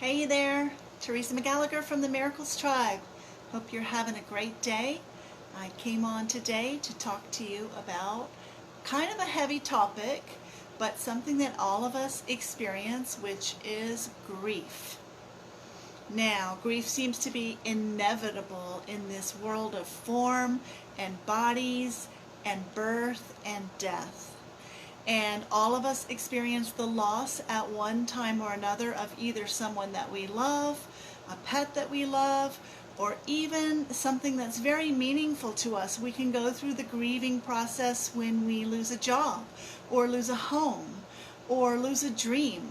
Hey there, Teresa McGallicher from the Miracles Tribe. Hope you're having a great day. I came on today to talk to you about kind of a heavy topic, but something that all of us experience, which is grief. Now, grief seems to be inevitable in this world of form and bodies and birth and death. And all of us experience the loss at one time or another of either someone that we love, a pet that we love, or even something that's very meaningful to us. We can go through the grieving process when we lose a job, or lose a home, or lose a dream,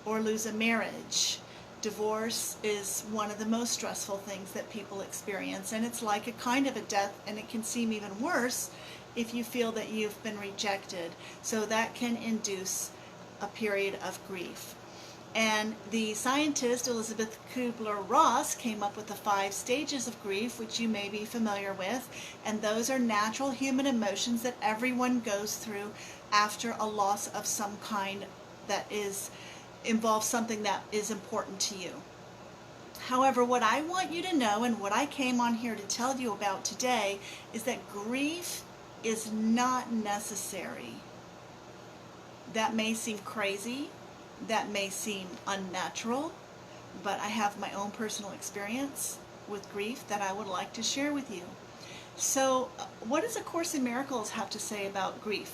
or lose a marriage. Divorce is one of the most stressful things that people experience, and it's like a kind of a death, and it can seem even worse if you feel that you've been rejected. So that can induce a period of grief. And the scientist Elizabeth Kubler-Ross came up with the 5 stages of grief, which you may be familiar with, and those are natural human emotions that everyone goes through after a loss of some kind that involves something that is important to you. However, what I want you to know, and what I came on here to tell you about today, is that grief is not necessary. That may seem crazy, that may seem unnatural, but I have my own personal experience with grief that I would like to share with you. So, what does A Course in Miracles have to say about grief?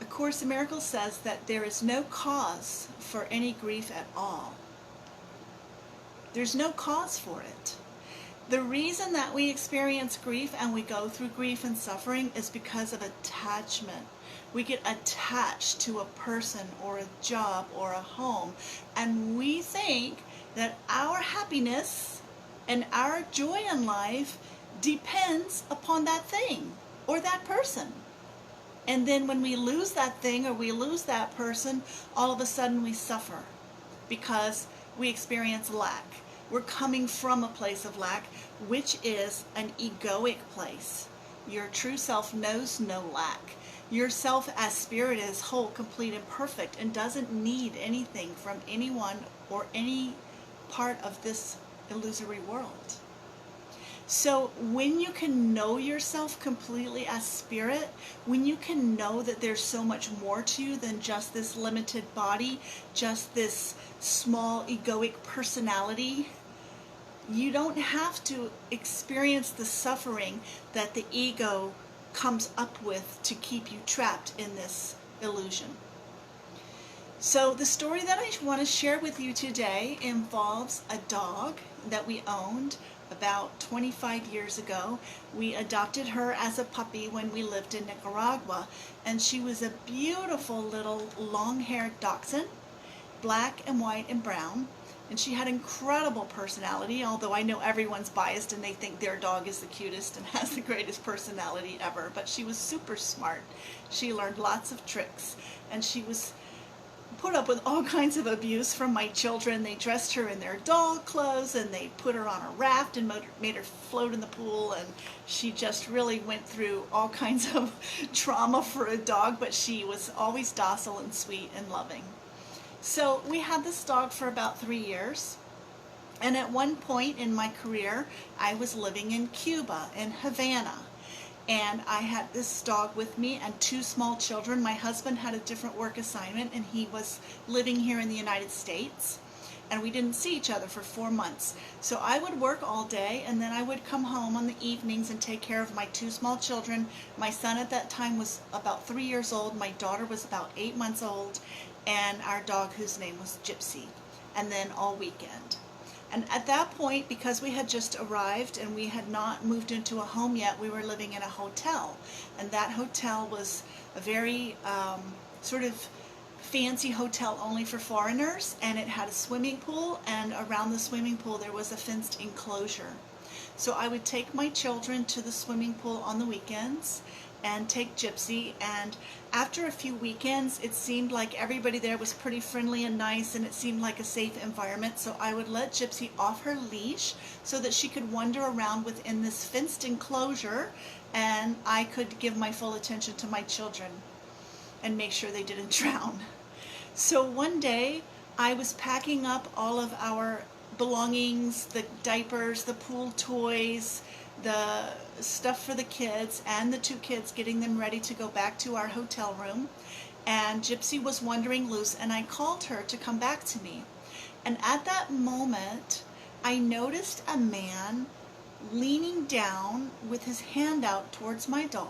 A Course in Miracles says that there is no cause for any grief at all. There's no cause for it. The reason that we experience grief and we go through grief and suffering is because of attachment. We get attached to a person or a job or a home, and we think that our happiness and our joy in life depends upon that thing or that person. And then when we lose that thing or we lose that person, all of a sudden we suffer because we experience lack. We're coming from a place of lack, which is an egoic place. Your true self knows no lack. Your self as spirit is whole, complete, and perfect, and doesn't need anything from anyone or any part of this illusory world. So when you can know yourself completely as spirit, when you can know that there's so much more to you than just this limited body, just this small egoic personality, you don't have to experience the suffering that the ego comes up with to keep you trapped in this illusion. So the story that I want to share with you today involves a dog that we owned about 25 years ago. We adopted her as a puppy when we lived in Nicaragua, and she was a beautiful little long-haired dachshund, black and white and brown, and she had incredible personality, although I know everyone's biased and they think their dog is the cutest and has the greatest personality ever, but she was super smart. She learned lots of tricks, and she was put up with all kinds of abuse from my children. They dressed her in their doll clothes, and they put her on a raft and made her float in the pool, and she just really went through all kinds of trauma for a dog, but she was always docile and sweet and loving. So we had this dog for about 3 years, and at one point in my career I was living in Cuba, in Havana. And I had this dog with me and 2 small children. My husband had a different work assignment, and he was living here in the United States. And we didn't see each other for 4 months. So I would work all day, and then I would come home on the evenings and take care of my 2 small children. My son at that time was about 3 years old. My daughter was about 8 months old. And our dog, whose name was Gypsy. And then all weekend. And at that point, because we had just arrived and we had not moved into a home yet, we were living in a hotel. And that hotel was a very sort of fancy hotel only for foreigners, and it had a swimming pool, and around the swimming pool there was a fenced enclosure. So I would take my children to the swimming pool on the weekends and take Gypsy, and after a few weekends it seemed like everybody there was pretty friendly and nice, and it seemed like a safe environment. So I would let Gypsy off her leash so that she could wander around within this fenced enclosure, and I could give my full attention to my children and make sure they didn't drown. So one day I was packing up all of our belongings, the diapers, the pool toys, the stuff for the kids, and the two kids, getting them ready to go back to our hotel room. And Gypsy was wandering loose, and I called her to come back to me. And at that moment, I noticed a man leaning down with his hand out towards my dog.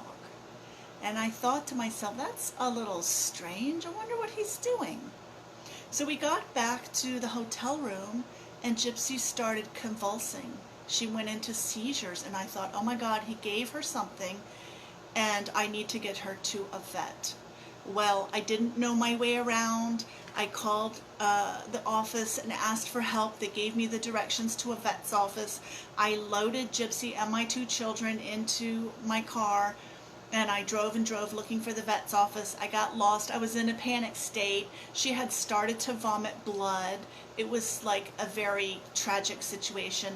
And I thought to myself, that's a little strange. I wonder what he's doing. So we got back to the hotel room, and Gypsy started convulsing. She went into seizures, and I thought, oh my God, he gave her something, and I need to get her to a vet. Well, I didn't know my way around. I called the office and asked for help. They gave me the directions to a vet's office. I loaded Gypsy and my two children into my car, and I drove and drove looking for the vet's office. I got lost. I was in a panic state. She had started to vomit blood. It was like a very tragic situation.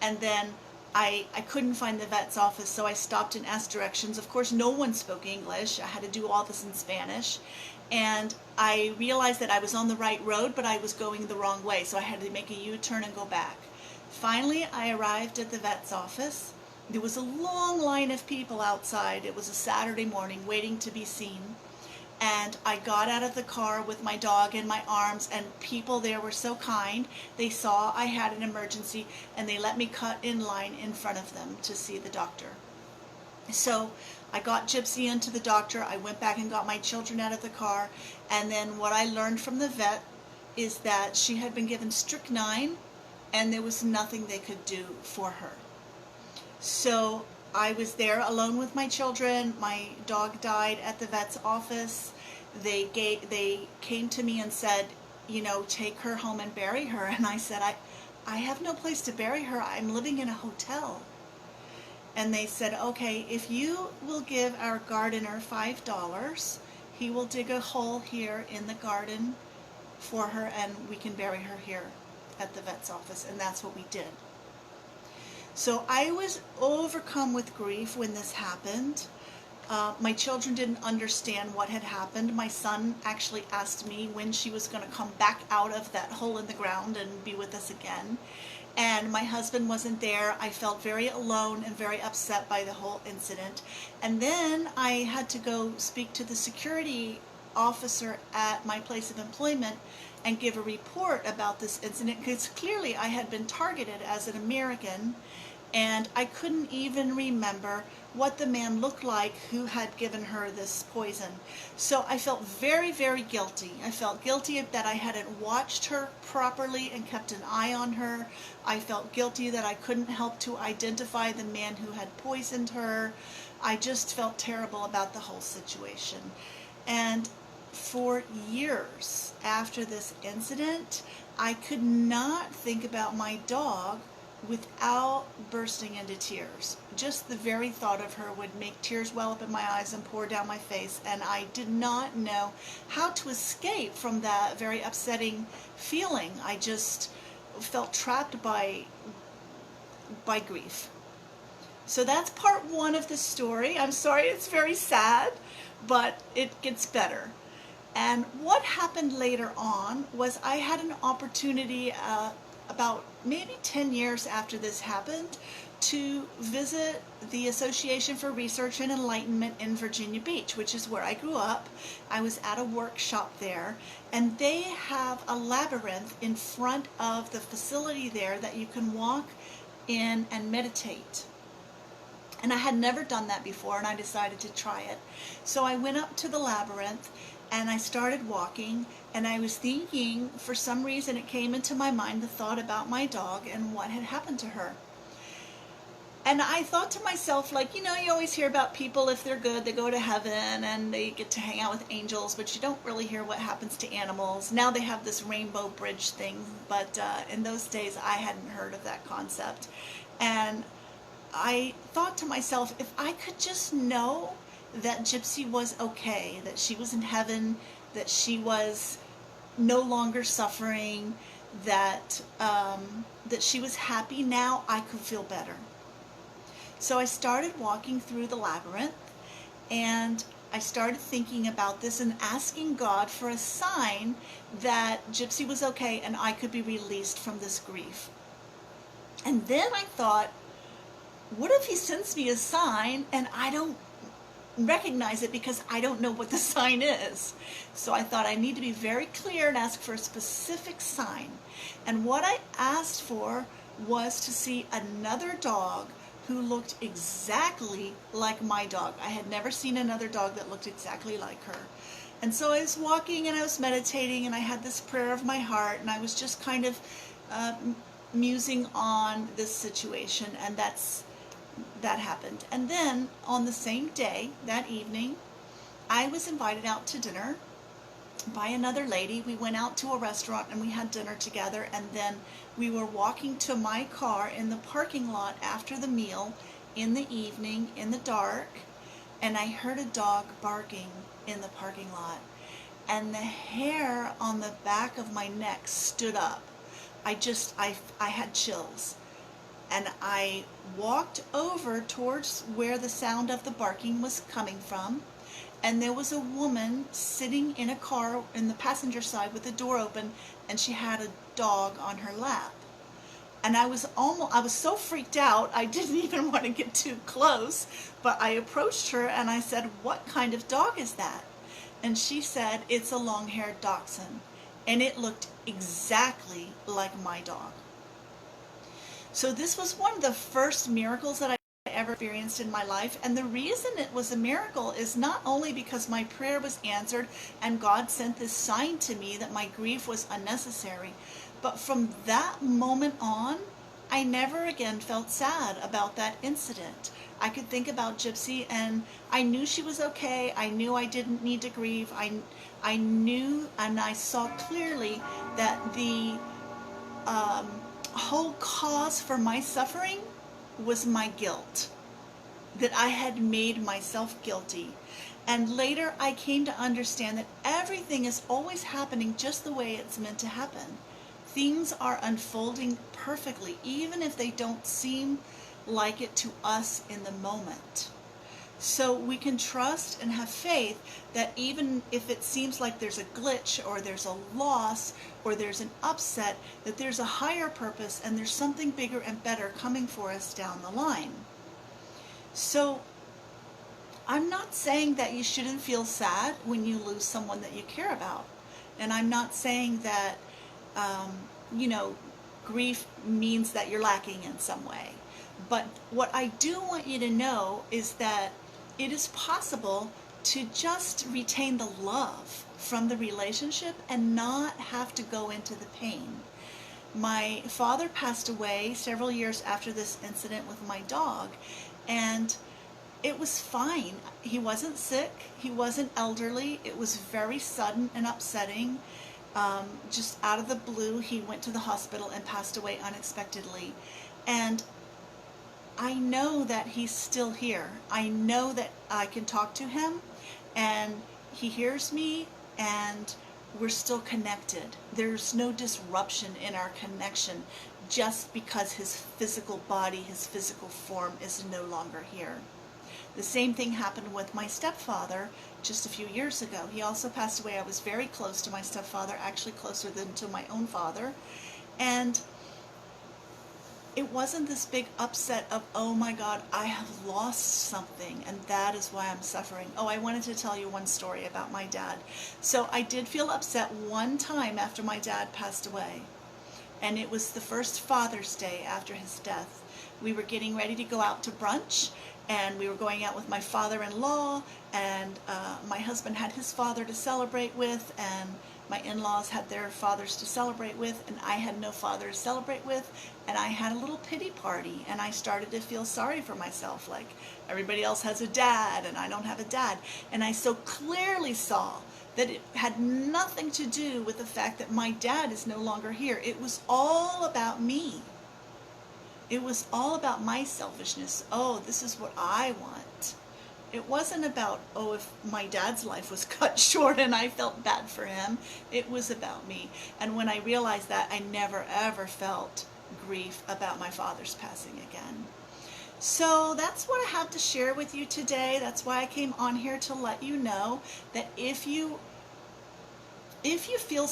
And then I couldn't find the vet's office, so I stopped and asked directions. Of course, no one spoke English. I had to do all this in Spanish. And I realized that I was on the right road, but I was going the wrong way, so I had to make a U-turn and go back. Finally, I arrived at the vet's office. There was a long line of people outside. It was a Saturday morning waiting to be seen. And I got out of the car with my dog in my arms, and people there were so kind. They saw I had an emergency, and they let me cut in line in front of them to see the doctor. So I got Gypsy into the doctor. I went back and got my children out of the car. And then what I learned from the vet is that she had been given strychnine, and there was nothing they could do for her. So I was there alone with my children. My dog died at the vet's office. They came to me and said, you know, take her home and bury her. And I said, I have no place to bury her. I'm living in a hotel. And they said, okay, if you will give our gardener $5, he will dig a hole here in the garden for her, and we can bury her here at the vet's office. And that's what we did. So I was overcome with grief when this happened. My children didn't understand what had happened. My son actually asked me when she was going to come back out of that hole in the ground and be with us again. And my husband wasn't there. I felt very alone and very upset by the whole incident. And then I had to go speak to the security officer at my place of employment and give a report about this incident, because clearly I had been targeted as an American, and I couldn't even remember what the man looked like who had given her this poison. So I felt very, very guilty. I felt guilty that I hadn't watched her properly and kept an eye on her. I felt guilty that I couldn't help to identify the man who had poisoned her. I just felt terrible about the whole situation. And for years after this incident, I could not think about my dog without bursting into tears. Just the very thought of her would make tears well up in my eyes and pour down my face, and I did not know how to escape from that very upsetting feeling. I just felt trapped by grief. So that's part one of the story. I'm sorry, it's very sad, but it gets better. And what happened later on was I had an opportunity about maybe 10 years after this happened to visit the Association for Research and Enlightenment in Virginia Beach, which is where I grew up. I was at a workshop there, and they have a labyrinth in front of the facility there that you can walk in and meditate. And I had never done that before, and I decided to try it. So I went up to the labyrinth, and I started walking, and I was thinking, for some reason it came into my mind, the thought about my dog and what had happened to her. And I thought to myself, like, you know, you always hear about people, if they're good, they go to heaven and they get to hang out with angels, but you don't really hear what happens to animals. Now they have this rainbow bridge thing, but in those days I hadn't heard of that concept. And I thought to myself, if I could just know that Gypsy was okay, that she was in heaven, that she was no longer suffering, that she was happy now, I could feel better. So I started walking through the labyrinth, and I started thinking about this and asking God for a sign that Gypsy was okay and I could be released from this grief. And then I thought, what if he sends me a sign and I don't recognize it because I don't know what the sign is? So I thought I need to be very clear and ask for a specific sign. And what I asked for was to see another dog who looked exactly like my dog. I had never seen another dog that looked exactly like her. And so I was walking and I was meditating and I had this prayer of my heart and I was just kind of musing on this situation, and that happened. And then on the same day, that evening, I was invited out to dinner by another lady. We went out to a restaurant and we had dinner together, and then we were walking to my car in the parking lot after the meal in the evening in the dark, and I heard a dog barking in the parking lot, and the hair on the back of my neck stood up. I had chills, and I walked over towards where the sound of the barking was coming from, and there was a woman sitting in a car in the passenger side with the door open, and she had a dog on her lap. And I was so freaked out, I didn't even want to get too close, but I approached her and I said, "What kind of dog is that?" And she said, "It's a long-haired dachshund." And it looked exactly like my dog. So this was one of the first miracles that I ever experienced in my life, and the reason it was a miracle is not only because my prayer was answered and God sent this sign to me that my grief was unnecessary, but from that moment on, I never again felt sad about that incident. I could think about Gypsy and I knew she was okay. I knew I didn't need to grieve. I knew and I saw clearly that the whole cause for my suffering was my guilt, that I had made myself guilty. And later I came to understand that everything is always happening just the way it's meant to happen. Things are unfolding perfectly, even if they don't seem like it to us in the moment. So we can trust and have faith that even if it seems like there's a glitch or there's a loss or there's an upset, that there's a higher purpose and there's something bigger and better coming for us down the line. So I'm not saying that you shouldn't feel sad when you lose someone that you care about. And I'm not saying that, grief means that you're lacking in some way. But what I do want you to know is that it is possible to just retain the love from the relationship and not have to go into the pain. My father passed away several years after this incident with my dog, and it was fine. He wasn't sick. He wasn't elderly. It was very sudden and upsetting. Just out of the blue, he went to the hospital and passed away unexpectedly. And I know that he's still here. I know that I can talk to him and he hears me and we're still connected. There's no disruption in our connection just because his physical body, his physical form is no longer here. The same thing happened with my stepfather just a few years ago. He also passed away. I was very close to my stepfather, actually closer than to my own father. And it wasn't this big upset of, oh my God, I have lost something and that is why I'm suffering. Oh, I wanted to tell you one story about my dad. So I did feel upset one time after my dad passed away. And it was the first Father's Day after his death. We were getting ready to go out to brunch, and we were going out with my father-in-law, and my husband had his father to celebrate with, and my in-laws had their fathers to celebrate with, and I had no father to celebrate with, and I had a little pity party, and I started to feel sorry for myself, like everybody else has a dad, and I don't have a dad. And I so clearly saw that it had nothing to do with the fact that my dad is no longer here. It was all about me. It was all about my selfishness. Oh, this is what I want. It wasn't about, oh, if my dad's life was cut short and I felt bad for him. It was about me. And when I realized that, I never ever felt grief about my father's passing again. So that's what I have to share with you today. That's why I came on here, to let you know that if you feel,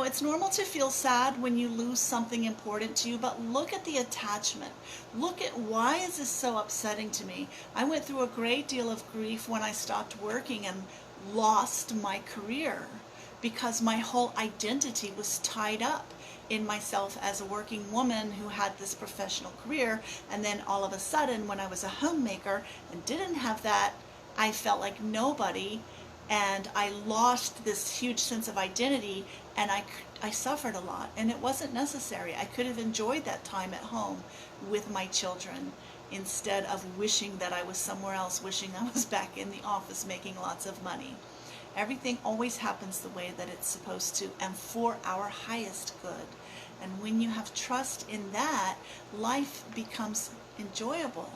it's normal to feel sad when you lose something important to you, but look at the attachment. Look at, why is this so upsetting to me? I went through a great deal of grief when I stopped working and lost my career, because my whole identity was tied up in myself as a working woman who had this professional career. And then all of a sudden, when I was a homemaker and didn't have that, I felt like nobody, and I lost this huge sense of identity, and I suffered a lot, and it wasn't necessary. I could have enjoyed that time at home with my children instead of wishing that I was somewhere else, wishing I was back in the office making lots of money. Everything always happens the way that it's supposed to, and for our highest good. And when you have trust in that, life becomes enjoyable.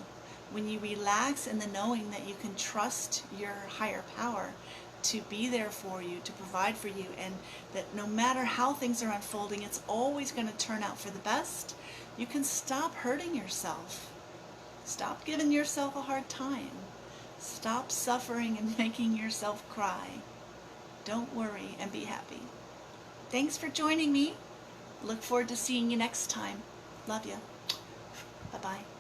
When you relax in the knowing that you can trust your higher power to be there for you, to provide for you, and that no matter how things are unfolding, it's always going to turn out for the best, you can stop hurting yourself. Stop giving yourself a hard time. Stop suffering and making yourself cry. Don't worry, and be happy. Thanks for joining me. Look forward to seeing you next time. Love you. Bye-bye.